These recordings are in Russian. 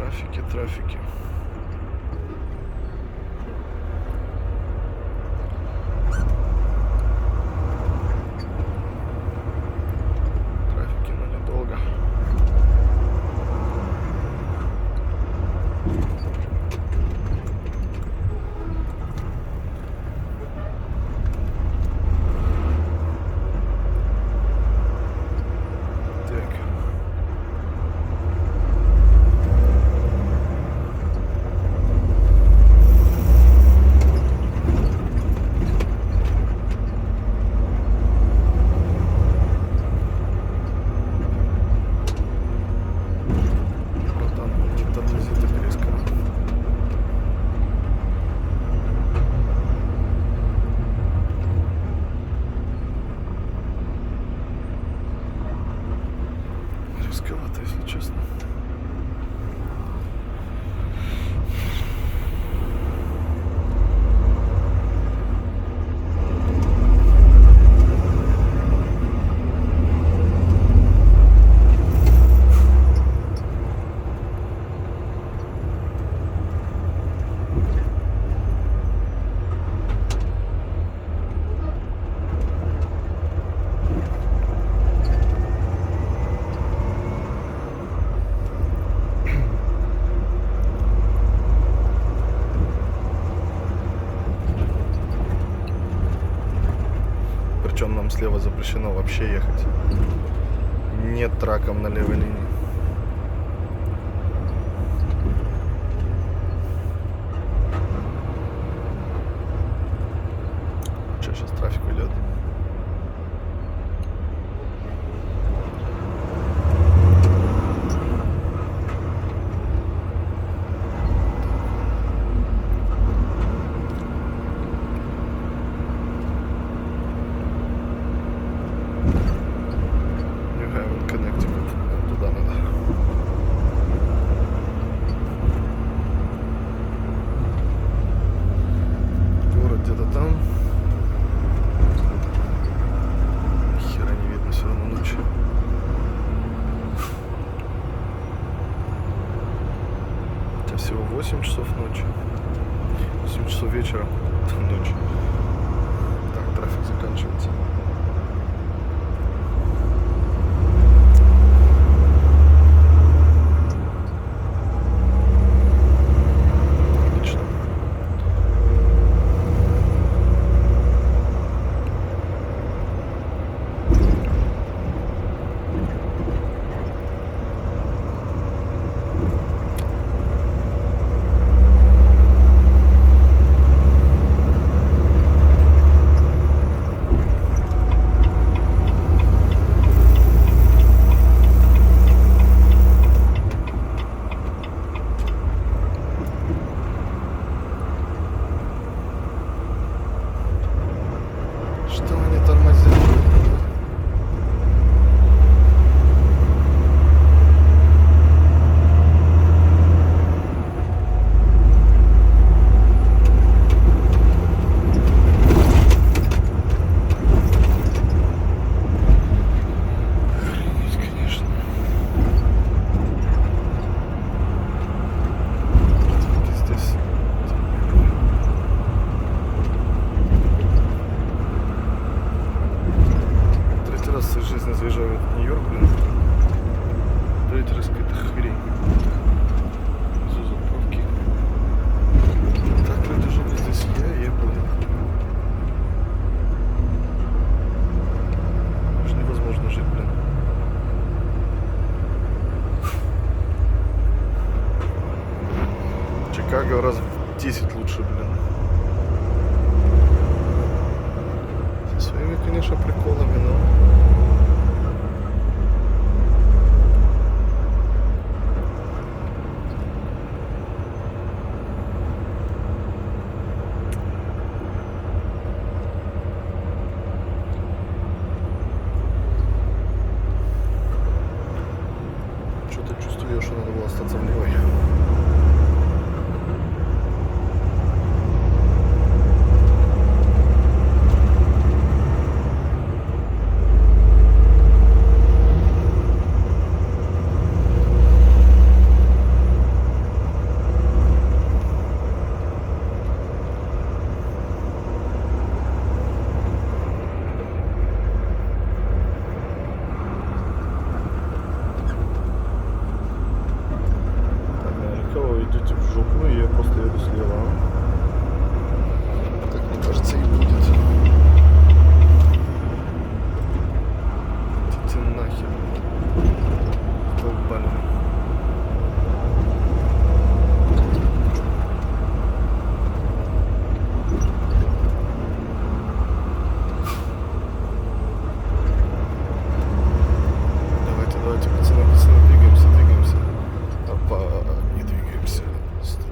Трафики. Трафики, но недолго. Рисковато, если честно. Причем нам слева запрещено вообще ехать. Нет траком на левой линии. Что, сейчас трафик уйдет? Туда надо. Город где-то там. Хера не видно, все равно ночью. Сейчас всего 8 часов ночи. 8 часов вечера. Ночь. Так, трафик заканчивается. Что они тормозят? Охренеть, конечно. Здесь. Раз в своей жизни заезжаю в Нью-Йорк, блин. Третий раз какая-то хрень. Внизу заправки. Так люди живут здесь, я ебал. Уже невозможно жить, блин. Чикаго раз в 10 лучше, блин. Со своими, конечно, приколами, но... Что-то чувствую, что надо было остаться в левой. запалено. Давайте, пацаны, двигаемся. Опа, не двигаемся. Стоп.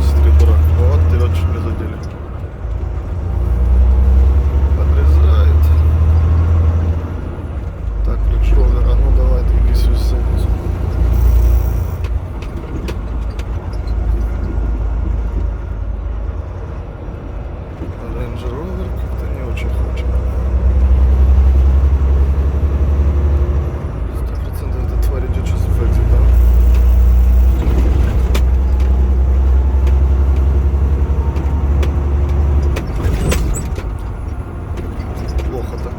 Смотри, дурак. Вот, ты чуть не задели. Подрезает. Так, Range-Rover, а ну давай, двигайся в задницу. Range Rover как-то не очень хочет. 100% эта тварь идет сейчас в экзит, да? Плохо так.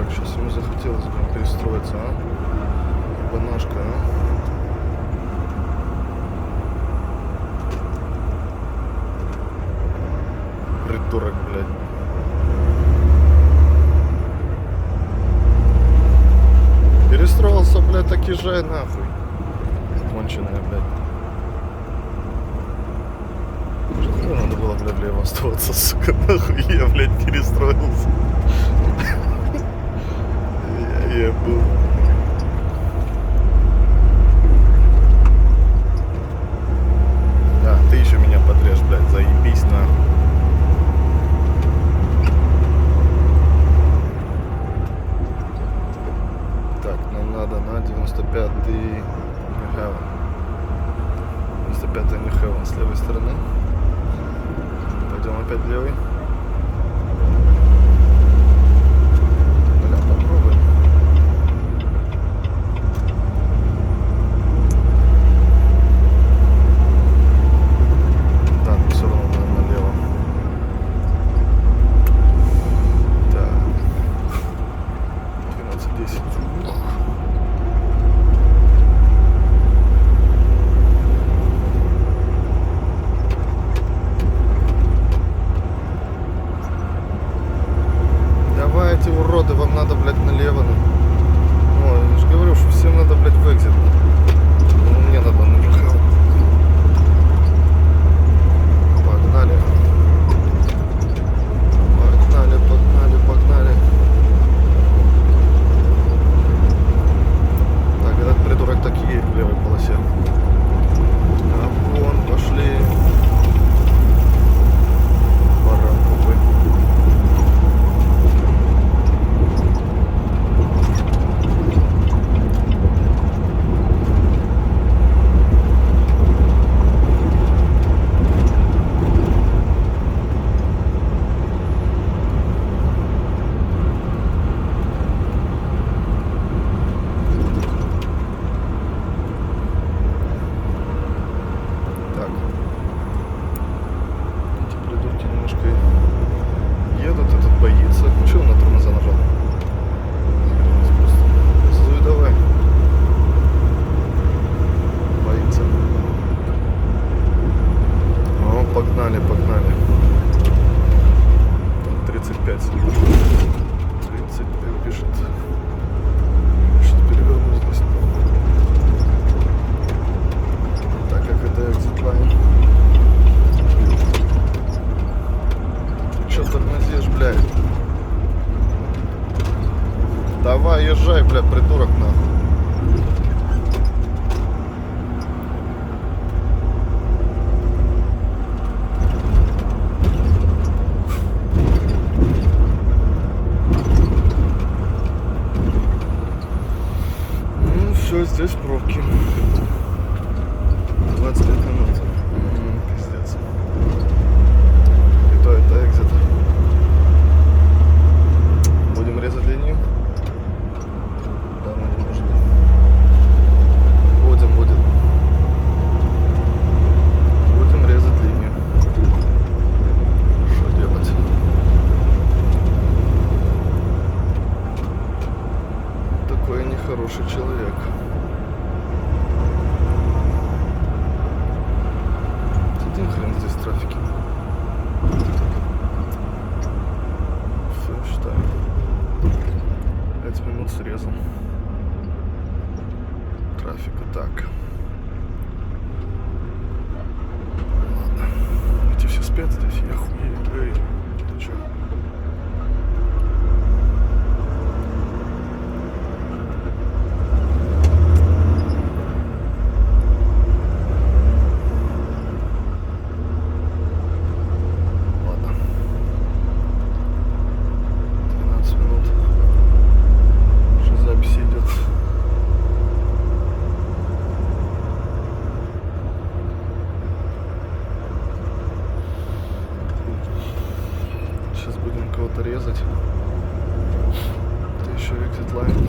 Сейчас ему захотелось бы перестроиться, а? Банашка, а? Придурок, блядь. Перестроился, блядь, так езжай нахуй. Конченая, блядь. Что надо было, блядь, влево оставаться, сука, нахуй я, блядь, перестроился. Я был. Да, ты еще меня подрежь, блядь, заебись нахуй. Так, нам надо на 95-й Нью-Хевен. 95-й Нью-Хевен с левой стороны. Пойдем опять левый. Все, здесь пробки. 25 минут. Пиздец. Это экзит. Будем резать линию? Да, мы можем. Будем. Будем резать линию. Что делать? Такой нехороший человек. Один хрен здесь трафики. Все, считаю. 5 минут срезом. Трафика так. Ладно. Эти все спят здесь, я хуею. Эй, ты чё? Ладно. 12 минут. Сейчас запись идет. Сейчас будем кого-то резать. Это еще exit line.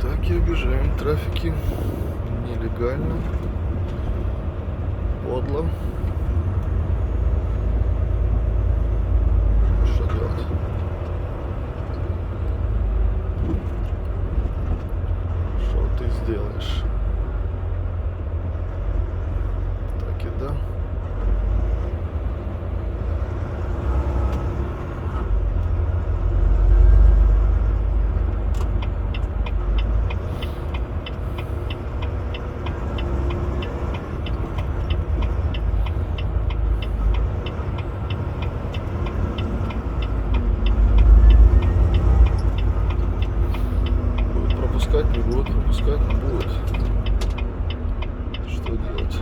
Так и обижаем трафики. Нелегально. Подло. Что делать? Что ты сделаешь? Так и да. Будут пропускать, не будут пропускать, не будут. Что делать?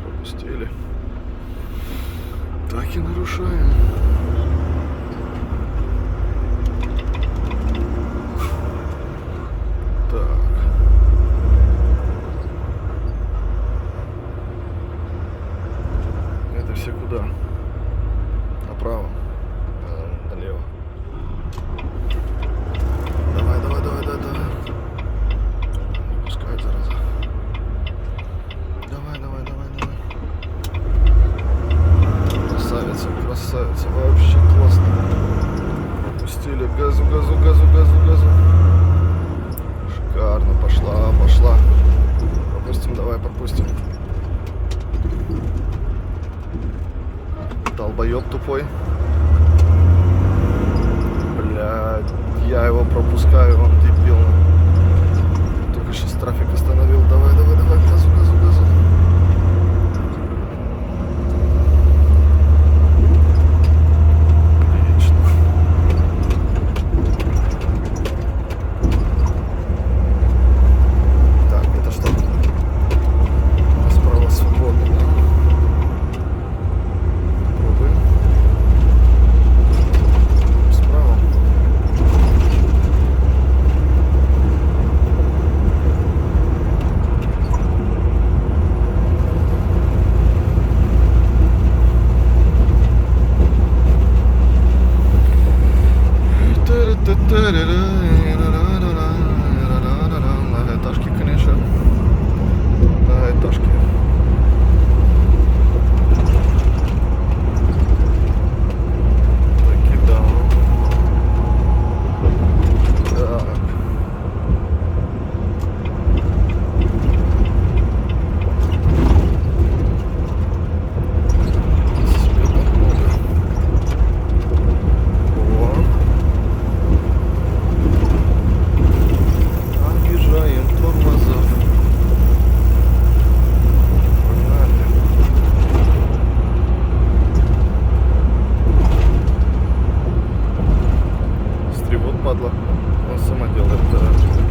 Пропустили. Так и нарушаем. Так. Это все куда? Направо. Налево. Давай. Не пускай, зараза. Давай. Красавица. Вообще классно. Пропустили. Газу. Шикарно. Пошла. Пропустим, давай пропустим. Долбоёб тупой. Блядь, я его пропускаю, он дебил. Только сейчас трафик остановил. Давай, газу. Отлично. Так, это что? Справа свободно, да? Пробуем. Справа. Многоэтажки, конечно. Многоэтажки. Таки да. Так. Светлых много. О. падла. Она сама делает